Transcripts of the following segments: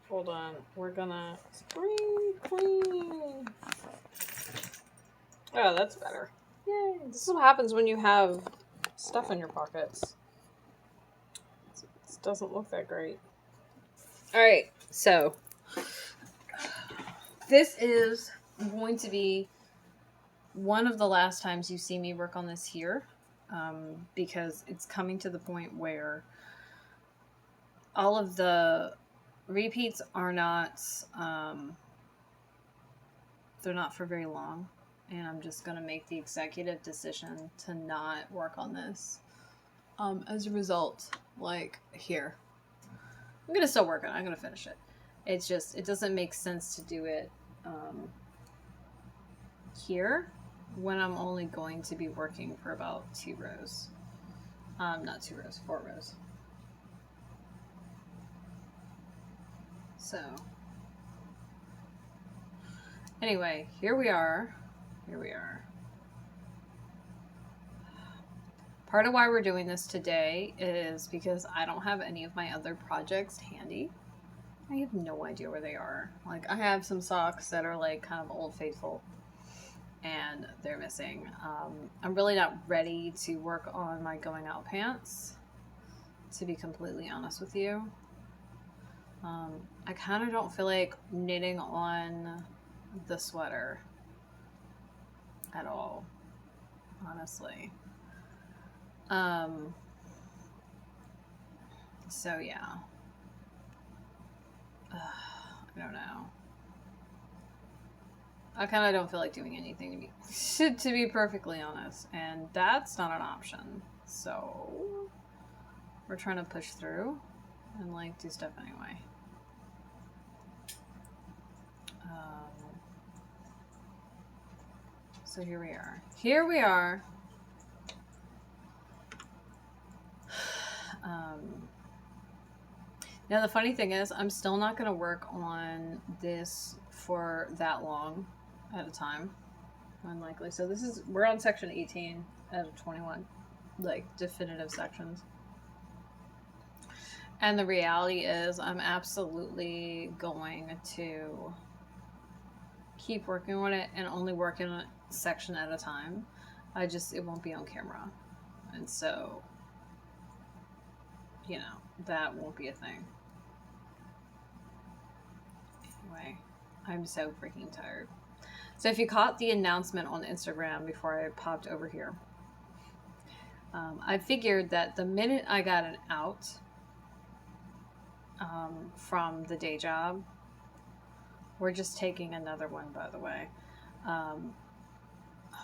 Hold on. We're gonna spring clean. Oh, that's better. Yay. This is what happens when you have stuff in your pockets. This doesn't look that great. Alright, so this is going to be one of the last times you see me work on this here, because it's coming to the point where all of the repeats are not, they're not for very long, and I'm just going to make the executive decision to not work on this. As a result, like, here. I'm going to still work on it. I'm going to finish it. It's just, it doesn't make sense to do it here when I'm only going to be working for about 2 rows. Not 2 rows, 4 rows. So, anyway, here we are. Part of why we're doing this today is because I don't have any of my other projects handy. I have no idea where they are. Like, I have some socks that are like kind of Old Faithful, and they're missing. I'm really not ready to work on my going out pants, to be completely honest with you. I kind of don't feel like knitting on the sweater at all, honestly. So yeah. I don't know. I kind of don't feel like doing anything, to be perfectly honest, and that's not an option. So we're trying to push through and like do stuff anyway. So here we are. Now the funny thing is, I'm still not going to work on this for that long at a time. Unlikely. So we're on section 18 out of 21, like definitive sections. And the reality is, I'm absolutely going to keep working on it and only work in a section at a time. It won't be on camera. And so, that won't be a thing. Anyway, I'm so freaking tired. So if you caught the announcement on Instagram before I popped over here, I figured that the minute I got an out from the day job, we're just taking another one, by the way. I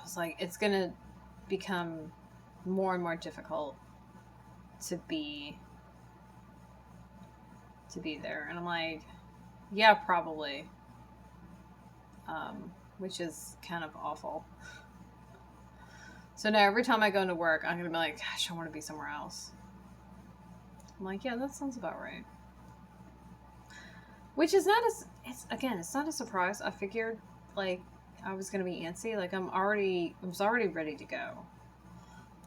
was like, it's going to become more and more difficult to be there. And I'm like, yeah, probably. Which is kind of awful. So now every time I go into work, I'm going to be like, gosh, I want to be somewhere else. I'm like, yeah, that sounds about right. Which is not it's not a surprise. I figured, like, I was going to be antsy. Like, I was already ready to go.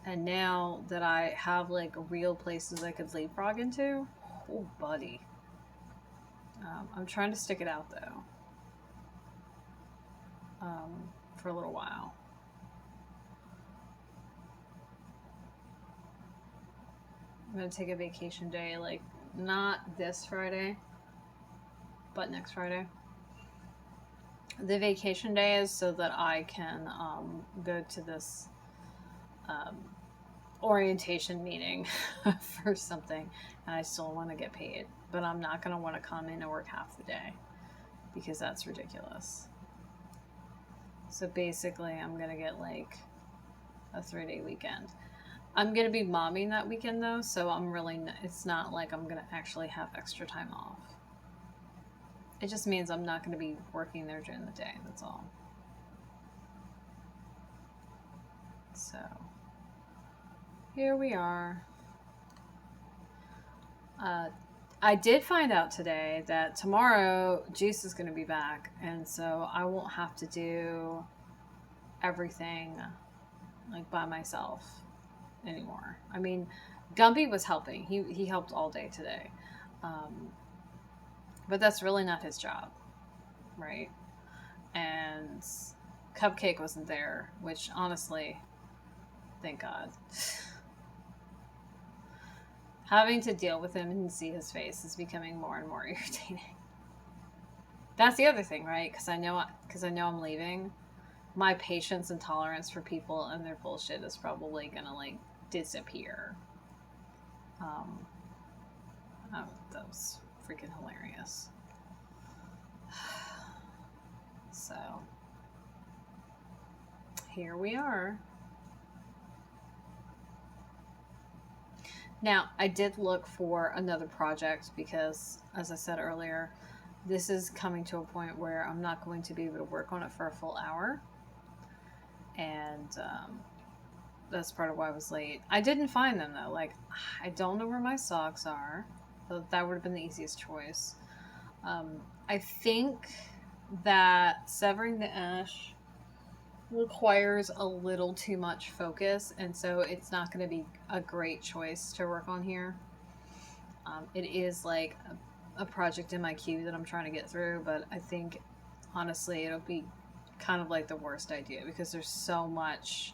And now that I have, like, real places I could leapfrog into, oh, buddy. I'm trying to stick it out, though. For a little while. I'm going to take a vacation day, like, not this Friday, but next Friday. The vacation day is so that I can go to this orientation meeting for something, and I still want to get paid, but I'm not going to want to come in and work half the day because that's ridiculous. So basically, I'm going to get like a 3-day weekend. I'm going to be momming that weekend though, so it's not like I'm going to actually have extra time off. It just means I'm not going to be working there during the day, that's all. So, here we are. I did find out today that tomorrow Juice is going to be back, and so I won't have to do everything like by myself anymore. I mean, Gumby was helping. He helped all day today. But that's really not his job, right? And Cupcake wasn't there, which honestly, thank God. Having to deal with him and see his face is becoming more and more irritating. That's the other thing, right? Because I know I'm leaving. My patience and tolerance for people and their bullshit is probably gonna like disappear. Um, that was freaking hilarious. So here we are. Now, I did look for another project because, as I said earlier, this is coming to a point where I'm not going to be able to work on it for a full hour. And that's part of why I was late. I didn't find them though. Like, I don't know where my socks are. So that would have been the easiest choice. I think that severing the ash requires a little too much focus, and so it's not going to be a great choice to work on here. It is like a project in my queue that I'm trying to get through, but I think honestly it'll be kind of like the worst idea because there's so much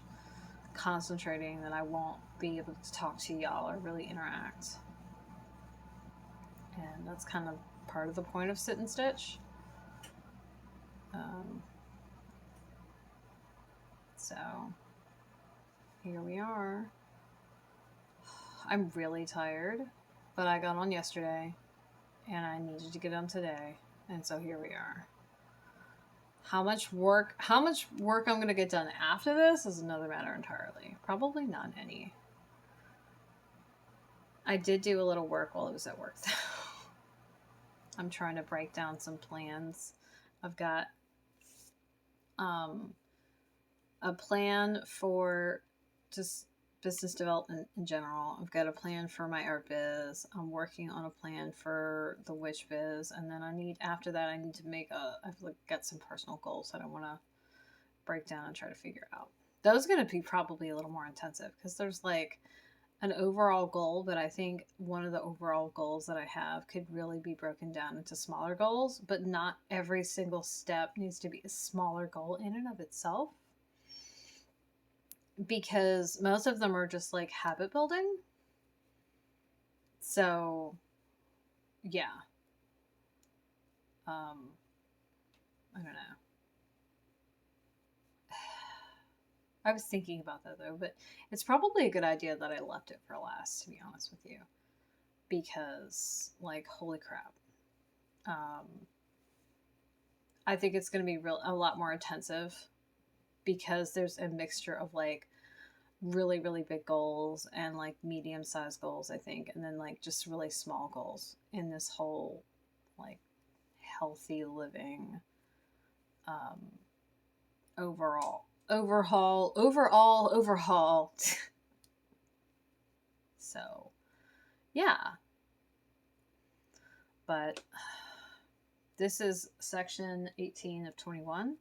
concentrating that I won't be able to talk to y'all or really interact. And that's kind of part of the point of Sit and Stitch. So here we are. I'm really tired, but I got on yesterday and I needed to get on today, and so here we are. How much work I'm going to get done after this is another matter entirely. Probably not any. I did do a little work while I was at work though. I'm trying to break down some plans. I've got a plan for just business development in general. I've got a plan for my art biz. I'm working on a plan for the witch biz, and then I need to I've got some personal goals that I want to break down and try to figure out. Those are going to be probably a little more intensive because there's like an overall goal, but I think one of the overall goals that I have could really be broken down into smaller goals, but not every single step needs to be a smaller goal in and of itself, because most of them are just like habit building. So, yeah. I don't know. I was thinking about that though, but it's probably a good idea that I left it for last, to be honest with you. Because, like, holy crap. I think it's going to be a lot more intensive because there's a mixture of like really, really big goals and like medium sized goals, I think, and then like just really small goals in this whole like healthy living overhaul. So, yeah. But this is section 18 of 21.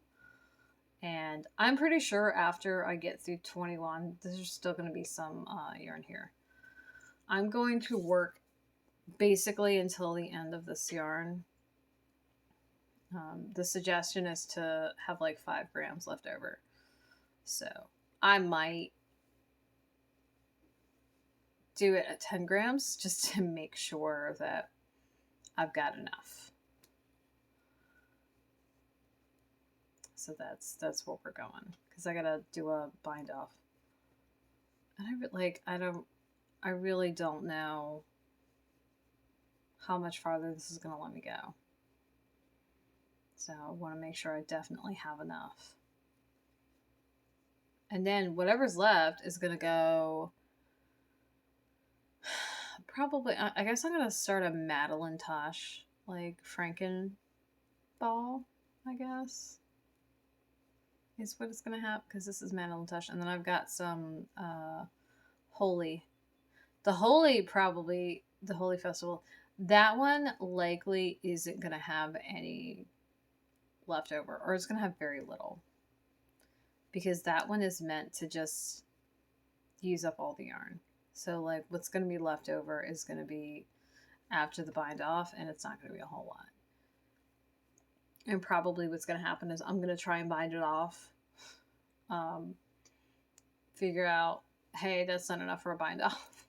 And I'm pretty sure after I get through 21, there's still going to be some yarn here. I'm going to work basically until the end of this yarn. The suggestion is to have like 5 grams left over. So I might do it at 10 grams just to make sure that I've got enough. So that's where we're going, because I gotta do a bind off. And I really don't know how much farther this is gonna let me go. So I want to make sure I definitely have enough. And then whatever's left is gonna go. Probably, I guess I'm gonna start a Madeline Tosh, like Franken ball, I guess. Is what it's gonna have, because this is Madeline Tosh, and then I've got some Holy. The Holy Festival. That one likely isn't gonna have any left over, or it's gonna have very little. Because that one is meant to just use up all the yarn. So like what's gonna be left over is gonna be after the bind off, and it's not gonna be a whole lot. And probably what's going to happen is I'm going to try and bind it off. Um, Figure out, hey, that's not enough for a bind off.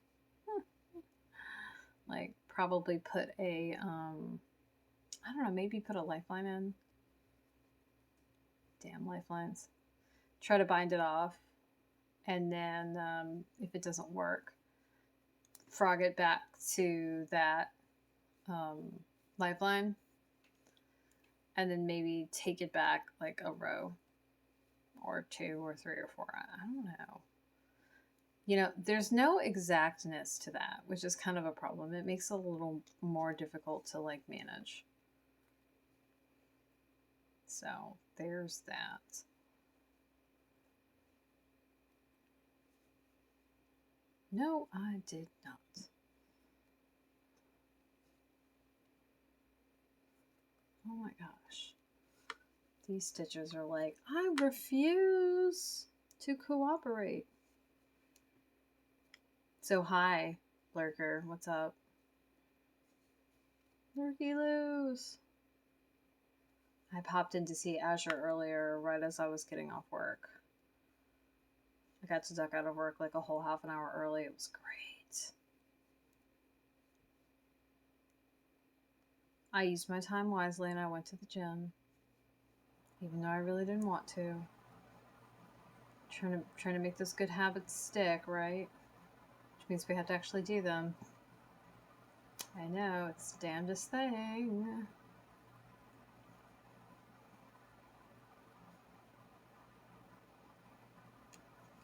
Like, probably put a, I don't know, maybe put a lifeline in. Damn lifelines. Try to bind it off. And then if it doesn't work, frog it back to that lifeline. And then maybe take it back like a row or 2 or 3 or 4. I don't know. You know, there's no exactness to that, which is kind of a problem. It makes it a little more difficult to like manage. So there's that. No, I did not. Oh my gosh. These stitches are like, I refuse to cooperate. So hi, Lurker. What's up? Lurky loose. I popped in to see Azure earlier, right as I was getting off work. I got to duck out of work like a whole half an hour early. It was great. I used my time wisely and I went to the gym. Even though I really didn't want to. Trying to make those good habits stick, right? Which means we have to actually do them. I know, it's the damnedest thing.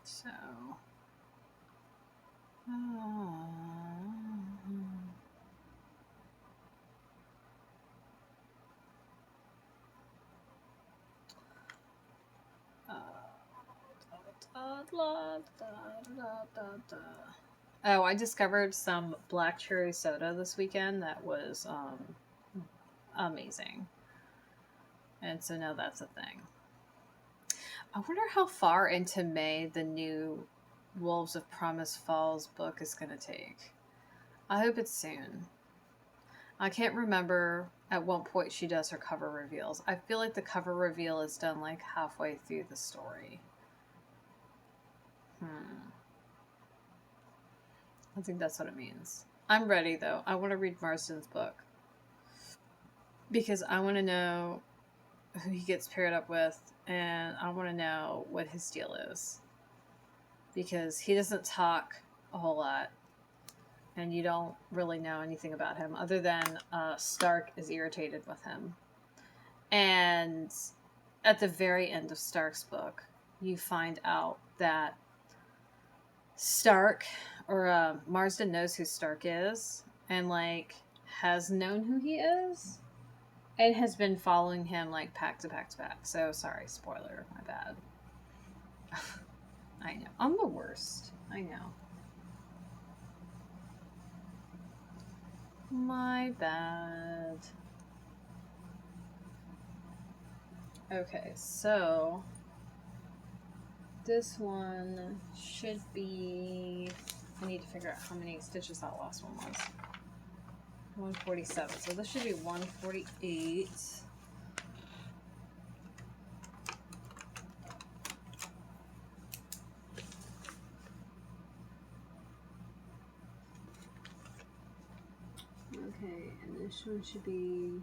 So... Oh, I discovered some black cherry soda this weekend that was amazing. And so now that's a thing. I wonder how far into May the new Wolves of Promise Falls book is going to take. I hope it's soon. I can't remember at what point she does her cover reveals. I feel like the cover reveal is done like halfway through the story. I think that's what it means. I'm ready though. I want to read Marsden's book. Because I want to know who he gets paired up with, and I want to know what his deal is. Because he doesn't talk a whole lot, and you don't really know anything about him other than Stark is irritated with him. And at the very end of Stark's book, you find out that Stark, or Marsden knows who Stark is, and like has known who he is, and has been following him like pack to pack to pack. So sorry, spoiler, my bad. I know, I'm the worst. I know. My bad. Okay, so this one should be... I need to figure out how many stitches that last one was. 147. So this should be 148. Okay, and this one should be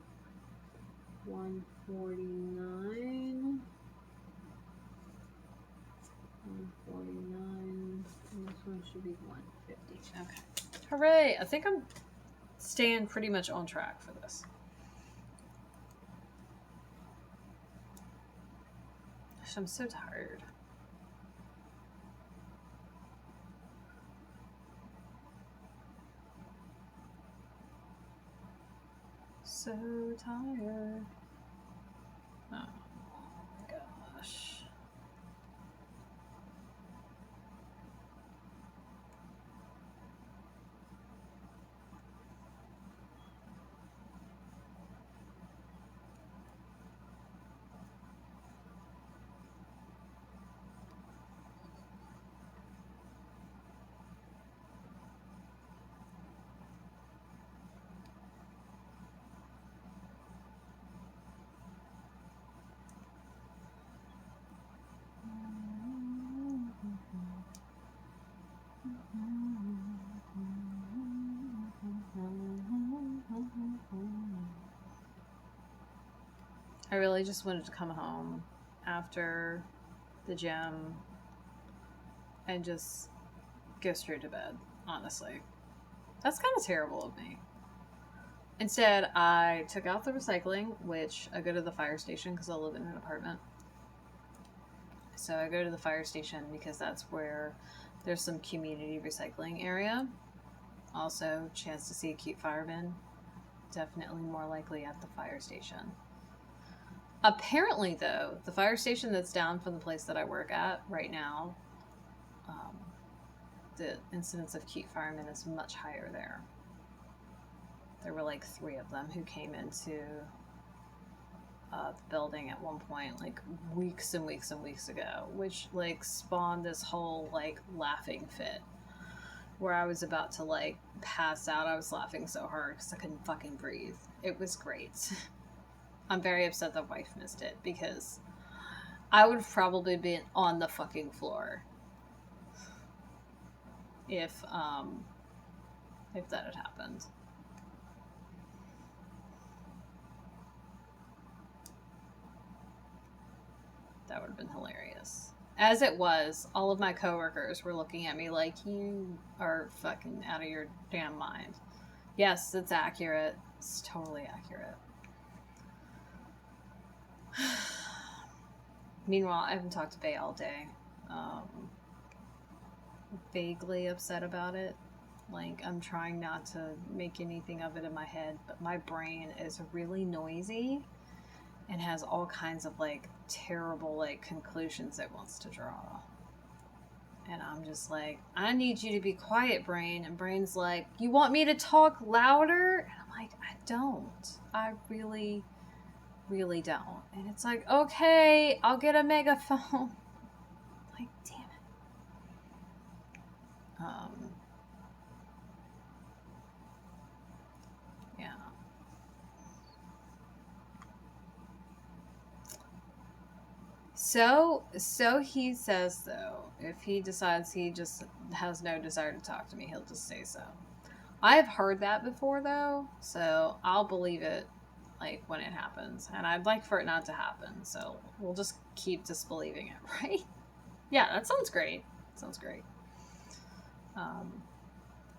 149. 149. And this one should be 150. Okay. Hooray! I think I'm staying pretty much on track for this. Gosh, I'm so tired. So tired. Oh my gosh. I really just wanted to come home after the gym and just go straight to bed, honestly. That's kind of terrible of me. Instead, I took out the recycling, which I go to the fire station because I live in an apartment. So I go to the fire station because that's where there's some community recycling area. Also, chance to see a cute fireman. Definitely more likely at the fire station. Apparently, though, the fire station that's down from the place that I work at right now, um, the incidence of cute firemen is much higher there. There were like 3 of them who came into the building at one point, like weeks and weeks and weeks ago, which like spawned this whole like laughing fit where I was about to like pass out. I was laughing so hard because I couldn't fucking breathe. It was great. I'm very upset that wife missed it because I would have probably been on the fucking floor if that had happened. That would have been hilarious. As it was, all of my coworkers were looking at me like, you are fucking out of your damn mind. Yes, it's accurate. It's totally accurate. Meanwhile, I haven't talked to Bay all day. Vaguely upset about it. Like, I'm trying not to make anything of it in my head, but my brain is really noisy and has all kinds of like terrible like conclusions it wants to draw. And I'm just like, I need you to be quiet, brain. And brain's like, you want me to talk louder? And I'm like, I don't. I really, really don't. And it's like, okay, I'll get a megaphone. Like, damn it. Yeah. So he says though, if he decides he just has no desire to talk to me, he'll just say so. I have heard that before though, so I'll believe it like when it happens. And I'd like for it not to happen, so we'll just keep disbelieving it, right? Yeah, that sounds great. Sounds great. Um,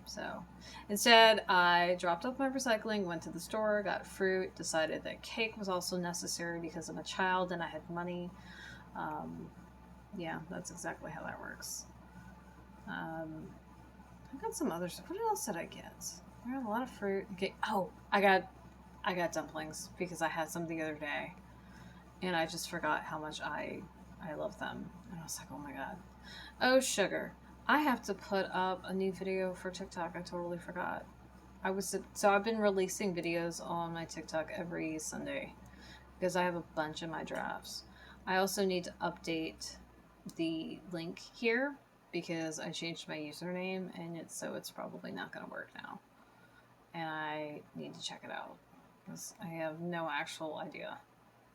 so instead, I dropped off my recycling, went to the store, got fruit, decided that cake was also necessary because I'm a child and I had money. Um, yeah, that's exactly how that works. I got some other stuff. What else did I get? I got a lot of fruit. Okay. Oh, I got dumplings because I had some the other day, and I just forgot how much I love them. And I was like, oh my god. Oh sugar. I have to put up a new video for TikTok. I totally forgot. I've been releasing videos on my TikTok every Sunday because I have a bunch of my drafts. I also need to update the link here because I changed my username and it's probably not going to work now. And I need to check it out because I have no actual idea.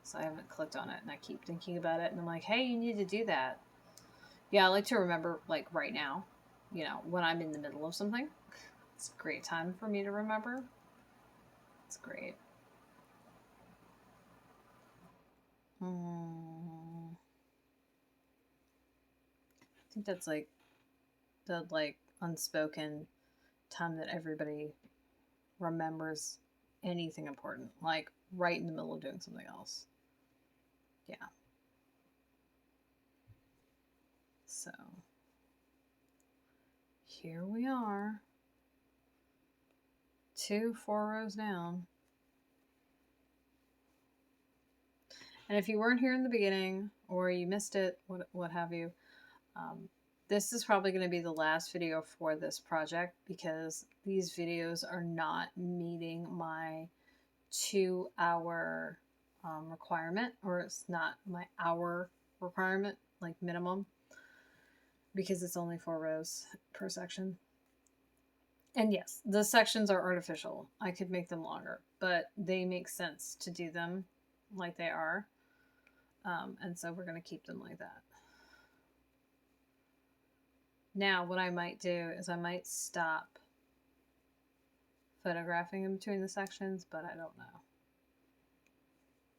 So I haven't clicked on it and I keep thinking about it and I'm like, hey, you need to do that. Yeah, I like to remember like right now, when I'm in the middle of something. It's a great time for me to remember. It's great. I think that's like the like unspoken time that everybody remembers anything important, like right in the middle of doing something else. Yeah. So here we are. 4 rows down. And if you weren't here in the beginning or you missed it, what have you, this is probably going to be the last video for this project because these videos are not meeting my 2-hour requirement, or it's not my hour requirement, like minimum, because it's only 4 rows per section. And yes, the sections are artificial. I could make them longer, but they make sense to do them like they are. And so we're going to keep them like that. Now, what I might do is I might stop photographing in between the sections, but I don't know.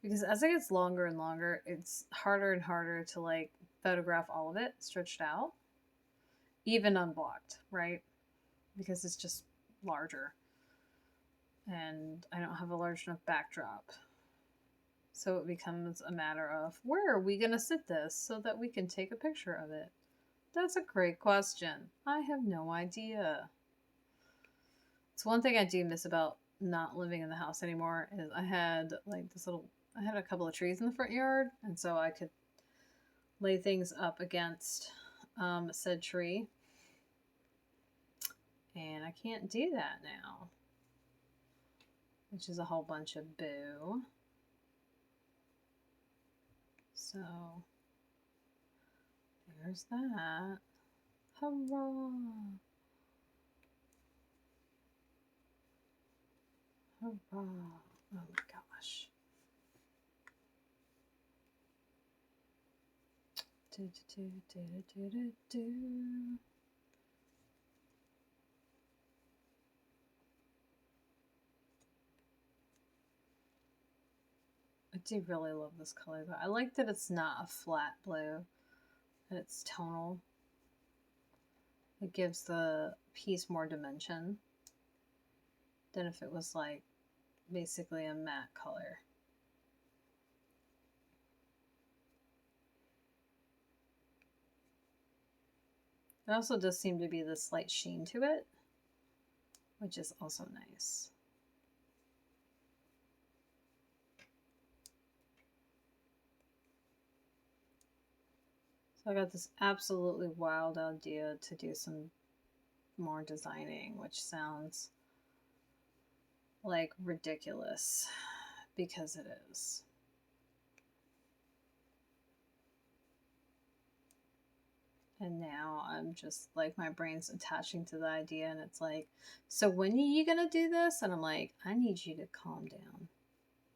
Because as it gets longer and longer, it's harder and harder to like photograph all of it stretched out, even unblocked, right? Because it's just larger. And I don't have a large enough backdrop. So it becomes a matter of where are we going to sit this so that we can take a picture of it? That's a great question. I have no idea. It's one thing I do miss about not living in the house anymore is I had like I had a couple of trees in the front yard, and so I could lay things up against said tree. And I can't do that now, which is a whole bunch of boo. So there's that. Hurrah! Hurrah! Oh my gosh. Do, do, do, do, do, do. I do really love this color though. I like that it's not a flat blue, and it's tonal. It gives the piece more dimension than if it was like basically a matte color. There also does seem to be this slight sheen to it, which is also nice. So I got this absolutely wild idea to do some more designing, which sounds like ridiculous because it is. And now I'm just like, my brain's attaching to the idea, and it's like, so when are you gonna do this? And I'm like, I need you to calm down.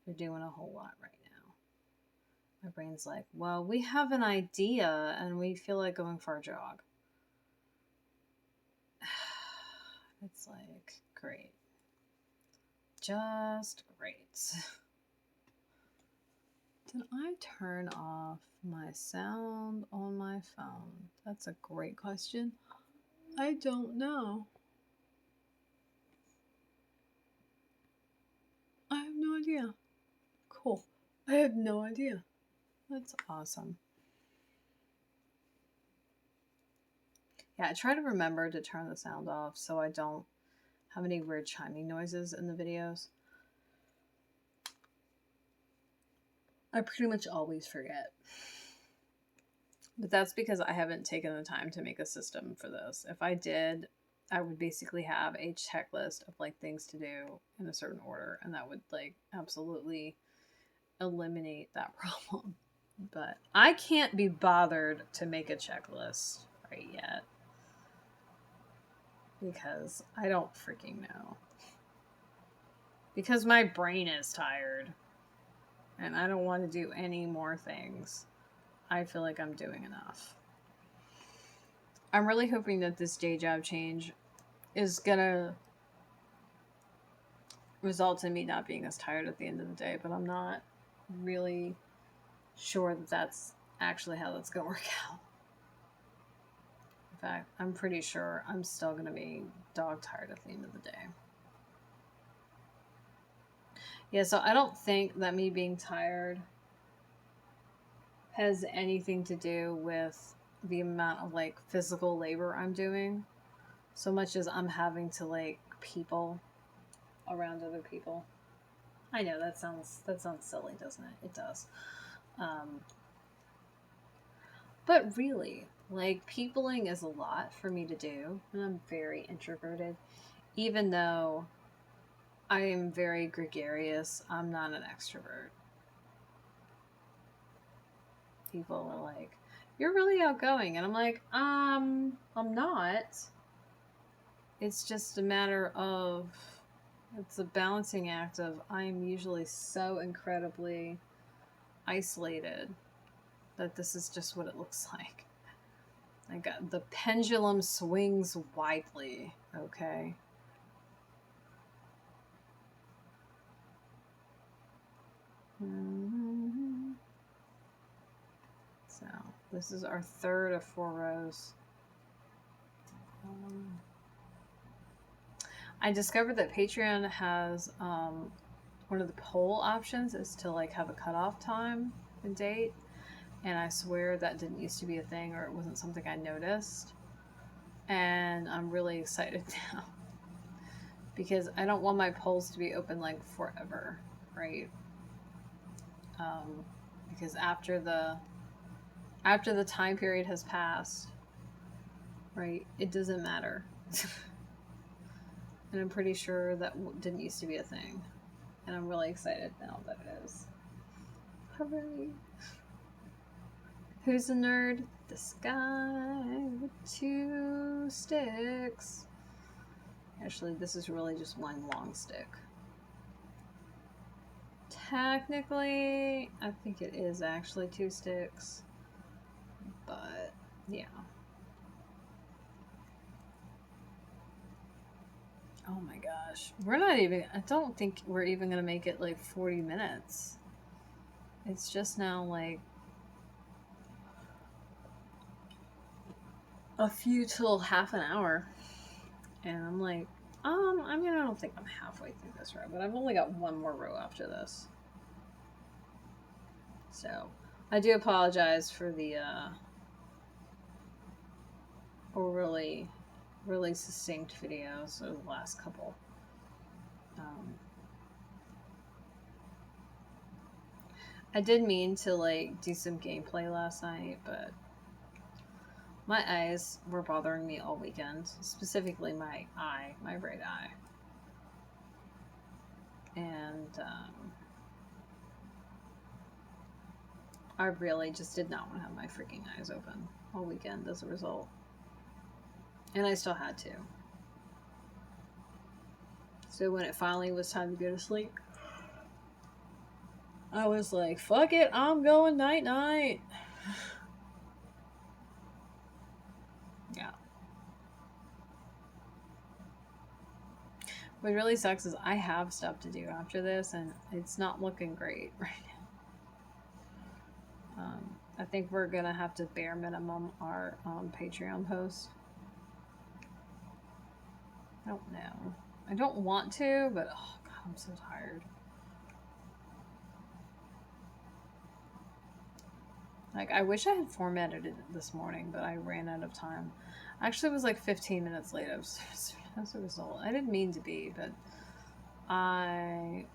You're doing a whole lot right now. My brain's like, well, we have an idea and we feel like going for a jog. It's like, great. Just great. Did I turn off my sound on my phone? That's a great question. I don't know. I have no idea. Cool. I have no idea. That's awesome. Yeah, I try to remember to turn the sound off so I don't have any weird chiming noises in the videos. I pretty much always forget. But that's because I haven't taken the time to make a system for this. If I did, I would basically have a checklist of like things to do in a certain order, and that would like absolutely eliminate that problem. But I can't be bothered to make a checklist right yet because I don't freaking know. Because my brain is tired and I don't want to do any more things. I feel like I'm doing enough. I'm really hoping that this day job change is gonna result in me not being as tired at the end of the day, but I'm not really sure that that's actually how that's gonna work out. In fact, I'm pretty sure I'm still gonna be dog tired at the end of the day. Yeah, so I don't think that me being tired has anything to do with the amount of like physical labor I'm doing, so much as I'm having to like people around other people. I know that sounds silly, doesn't it? It does. But really, like, peopling is a lot for me to do, and I'm very introverted. Even though I am very gregarious, I'm not an extrovert. People are like, you're really outgoing, and I'm like, I'm not. It's just a matter of, it's a balancing act of, I'm usually so incredibly isolated that this is just what it looks like. I got the pendulum swings widely, okay? This is our third of 4 rows. I discovered that Patreon has one of the poll options is to like have a cutoff time and date, and I swear that didn't used to be a thing, or it wasn't something I noticed. And I'm really excited now because I don't want my polls to be open like forever, right? Because after the time period has passed, right, it doesn't matter. And I'm pretty sure that didn't used to be a thing. And I'm really excited now that it is. Hooray. Who's a nerd? This guy with 2 sticks. Actually, this is really just one long stick. Technically, I think it is actually 2 sticks. But, yeah. Oh my gosh. We're not even, I don't think we're even going to make it like 40 minutes. It's just now like a few till half an hour. And I'm like, I mean, I don't think I'm halfway through this row, but I've only got one more row after this. So, I do apologize for the, really, really succinct videos of the last couple. I did mean to, like, do some gameplay last night, but my eyes were bothering me all weekend. Specifically my eye, my right eye. And, I really just did not want to have my freaking eyes open all weekend as a result. And I still had to. So when it finally was time to go to sleep, I was like, fuck it, I'm going night-night. Yeah. What really sucks is I have stuff to do after this, and it's not looking great right now. I think we're gonna have to bare minimum our Patreon post. I don't know. I don't want to, but oh god, I'm so tired. Like, I wish I had formatted it this morning, but I ran out of time. I actually was like 15 minutes late as a result. I didn't mean to be, but I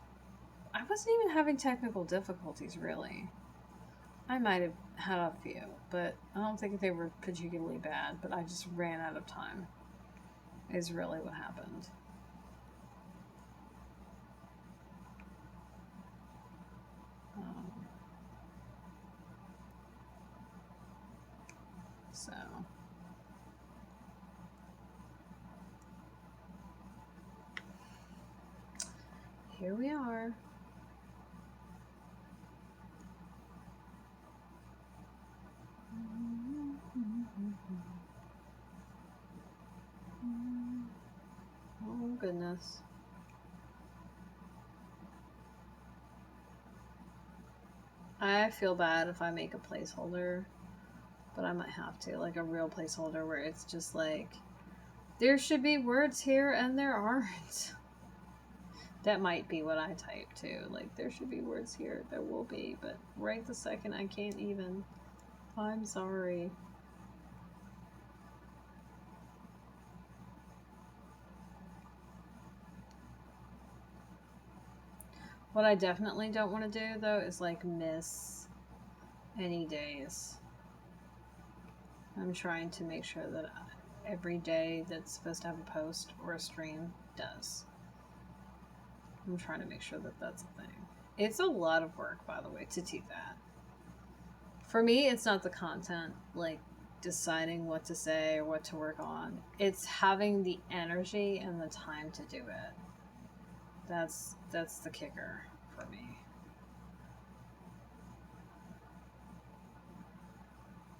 wasn't even having technical difficulties, really. I might have had a few, but I don't think they were particularly bad, but I just ran out of time, is really what happened. So... here we are. Oh goodness. I feel bad if I make a placeholder, but I might have to, like a real placeholder where it's just like, there should be words here and there aren't. That might be what I type too. Like, there should be words here, there will be, but right this second I can't even. I'm sorry. What I definitely don't want to do, though, is, like, miss any days. I'm trying to make sure that every day that's supposed to have a post or a stream does. I'm trying to make sure that that's a thing. It's a lot of work, by the way, to do that. For me, it's not the content, like, deciding what to say or what to work on. It's having the energy and the time to do it. That's the kicker for me.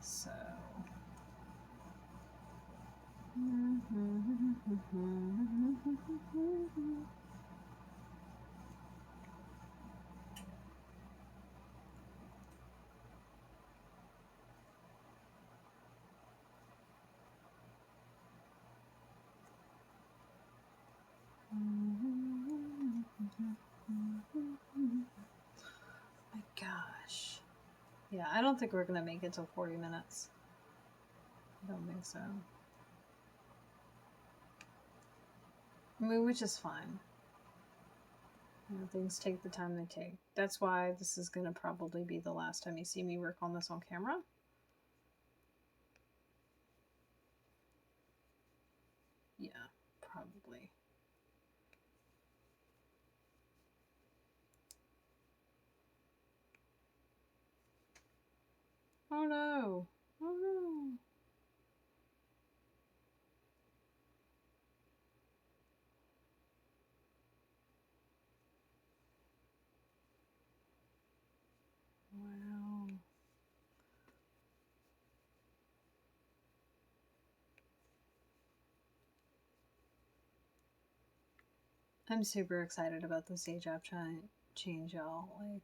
So... Yeah, I don't think we're going to make it till 40 minutes. I don't think so. I mean, which is fine. You know, things take the time they take. That's why this is going to probably be the last time you see me work on this on camera. Yeah, probably. Oh no. Oh no. Wow. I'm super excited about the stage app change, y'all. Like,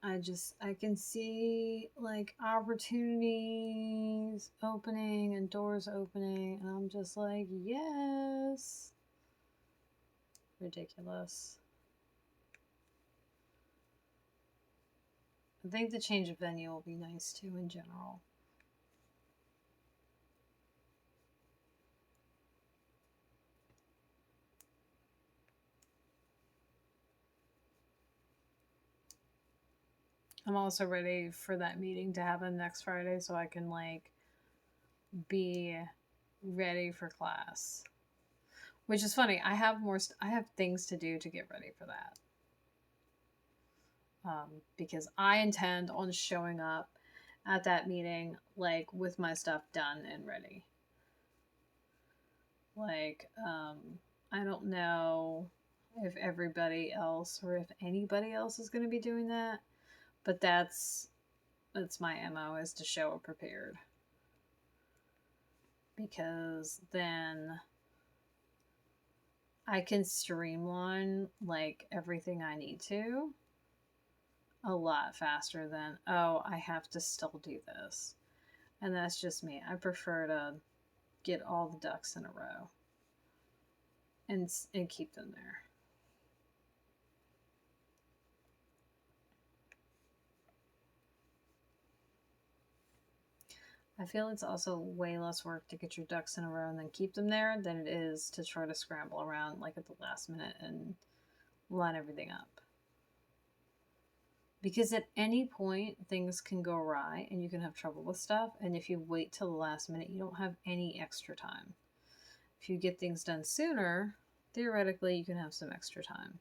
I can see like opportunities opening and doors opening, and I'm just like, yes. Ridiculous. I think the change of venue will be nice too in general. I'm also ready for that meeting to happen next Friday so I can like be ready for class. Which is funny. I have things to do to get ready for that. Because I intend on showing up at that meeting like with my stuff done and ready. Like, I don't know if everybody else or if anybody else is going to be doing that, but that's my MO, is to show up prepared. Because then I can streamline like everything I need to a lot faster than, oh, I have to still do this. And that's just me. I prefer to get all the ducks in a row and keep them there. I feel it's also way less work to get your ducks in a row and then keep them there than it is to try to scramble around like at the last minute and line everything up. Because at any point, things can go awry and you can have trouble with stuff. And if you wait till the last minute, you don't have any extra time. If you get things done sooner, theoretically, you can have some extra time.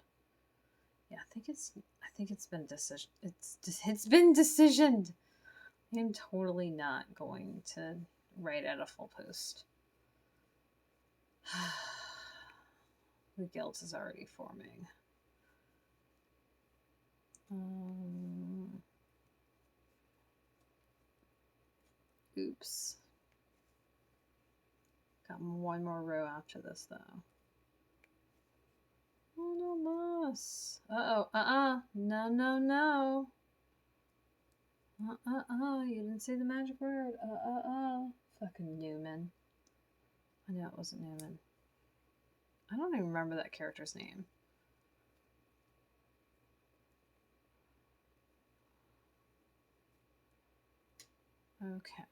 Yeah, I think it's been decision. It's been decisioned. I'm totally not going to write out a full post. The guilt is already forming. Oops. Got one more row after this, though. Oh, no muss. Uh-oh. No, no, no. You didn't say the magic word. Fucking Newman. I know it wasn't Newman. I don't even remember that character's name. Okay.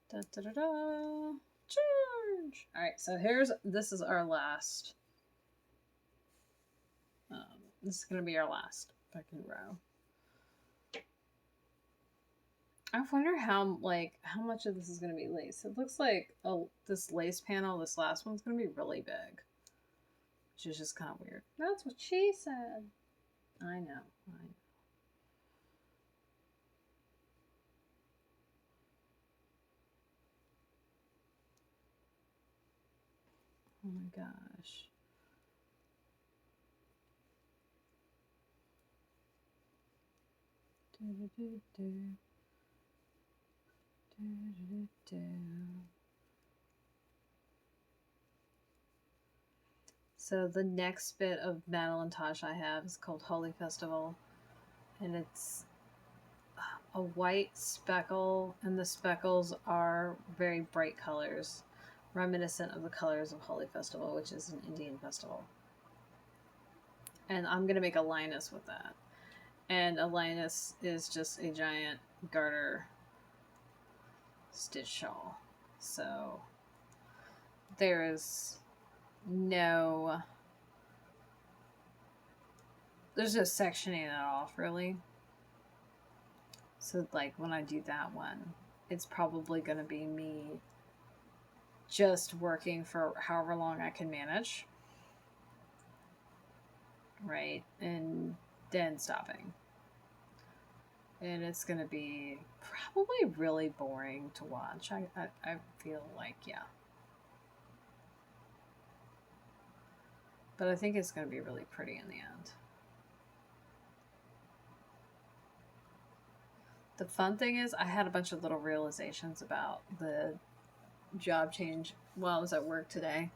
Da da da da. Charge! Alright, so this is our last. This is gonna be our last fucking row. I wonder how much of this is gonna be lace. It looks like this lace panel, this last one's gonna be really big, which is just kind of weird. That's what she said. I know. Oh my gosh. So the next bit of Madelinetosh I have is called Holy Festival, and it's a white speckle, and the speckles are very bright colors, reminiscent of the colors of Holy Festival, which is an Indian festival. And I'm gonna make a Linus with that. And a Linus is just a giant garter stitch shawl. So there is no, there's no sectioning it off really. So like when I do that one, it's probably going to be me just working for however long I can manage, right? And then stopping. And it's going to be probably really boring to watch. I feel like, yeah. But I think it's going to be really pretty in the end. The fun thing is I had a bunch of little realizations about the job change while I was at work today.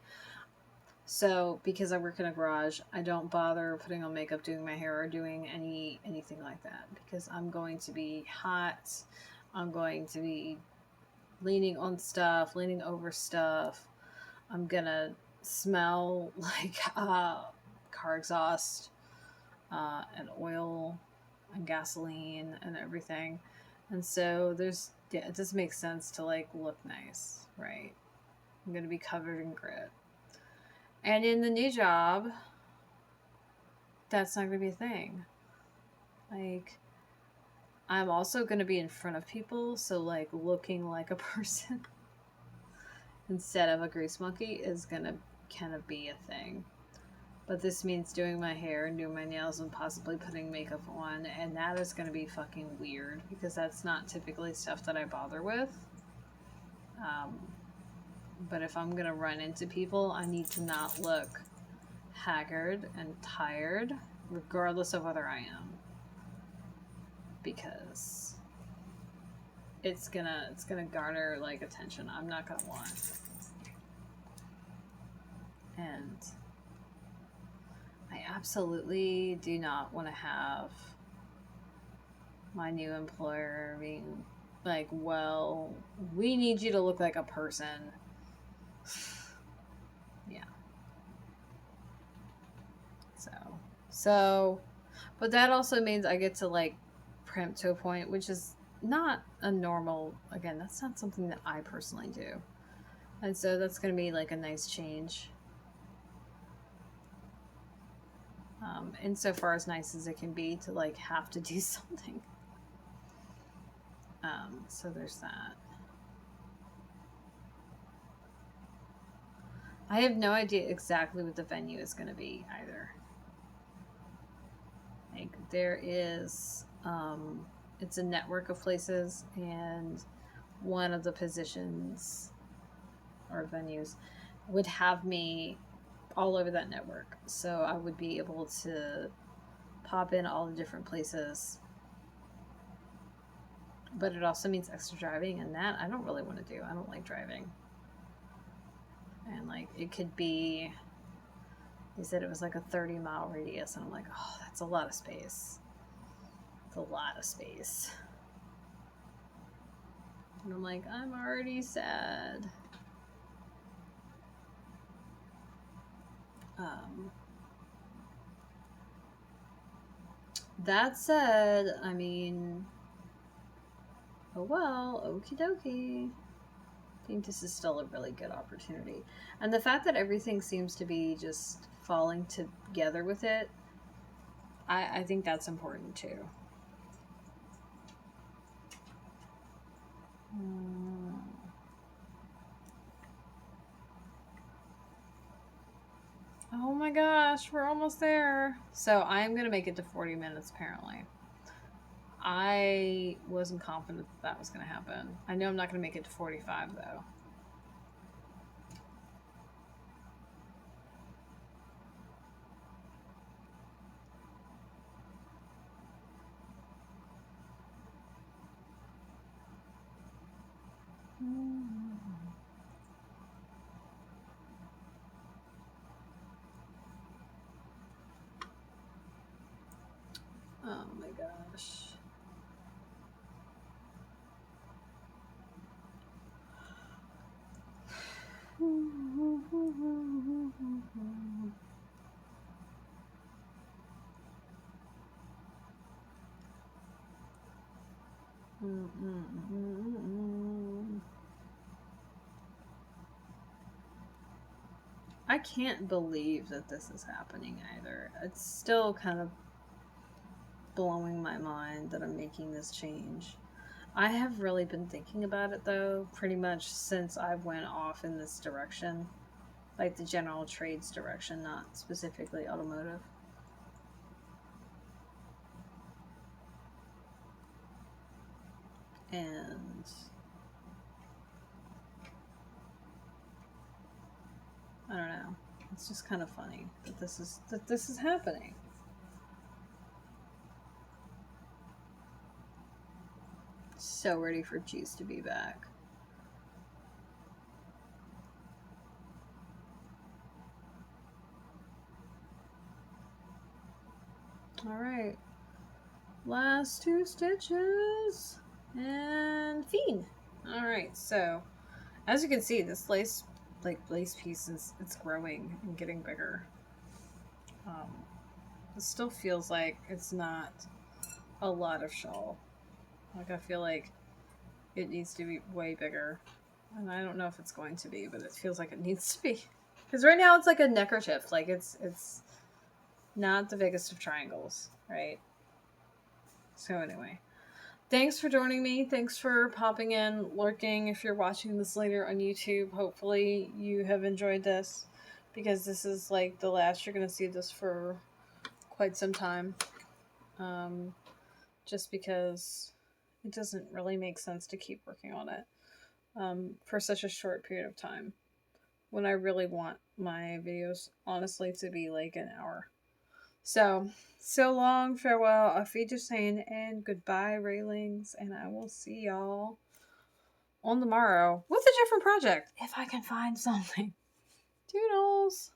So because I work in a garage, I don't bother putting on makeup, doing my hair, or doing anything like that, because I'm going to be hot. I'm going to be leaning on stuff, leaning over stuff. I'm gonna smell like car exhaust and oil and gasoline and everything. And so it just makes sense to like look nice, right? I'm gonna be covered in grit. And in the new job, that's not gonna be a thing. Like, I'm also gonna be in front of people, so like looking like a person instead of a grease monkey is gonna kind of be a thing. But this means doing my hair and doing my nails and possibly putting makeup on, and that is going to be fucking weird because that's not typically stuff that I bother with. But if I'm going to run into people, I need to not look haggard and tired, regardless of whether I am, because it's gonna garner like attention I'm not gonna want. And I absolutely do not want to have my new employer being like, well, we need you to look like a person. Yeah. So, but that also means I get to like primp to a point, which is not a normal, again, that's not something that I personally do. And so that's going to be like a nice change. Insofar as nice as it can be to like have to do something. So there's that. I have no idea exactly what the venue is going to be either. Like there is, it's a network of places, and one of the positions or venues would have me all over that network. So I would be able to pop in all the different places. But it also means extra driving, and that I don't really want to do. I don't like driving. And like it could be, they said it was like a 30-mile radius, and I'm like, oh, that's a lot of space. It's a lot of space. And I'm like, I'm already sad. That said, I mean, oh well, okie dokie. I think this is still a really good opportunity. And the fact that everything seems to be just falling together with it, I think that's important too. Oh my gosh, we're almost there. So I'm going to make it to 40 minutes apparently. I wasn't confident that was going to happen. I know I'm not going to make it to 45 though. Oh my gosh. I can't believe that this is happening either. It's still kind of blowing my mind that I'm making this change. I have really been thinking about it though, pretty much since I went off in this direction, like the general trades direction, not specifically automotive. And I don't know. It's just kind of funny that this is happening. So ready for Juice to be back. Alright. Last 2 stitches. And Fiend. Alright, so as you can see, this lace piece is it's growing and getting bigger. It still feels like it's not a lot of shawl. Like I feel like it needs to be way bigger. And I don't know if it's going to be, but it feels like it needs to be. Because right now it's like a neckerchief. Like it's not the biggest of triangles, right? So anyway, thanks for joining me. Thanks for popping in, lurking. If you're watching this later on YouTube, hopefully you have enjoyed this, because this is like the last you're going to see this for quite some time. Just because it doesn't really make sense to keep working on it for such a short period of time, when I really want my videos honestly to be like an hour. So long, farewell, auf Wiedersehen, and goodbye, Railings, and I will see y'all on the morrow with a different project, if I can find something. Toodles!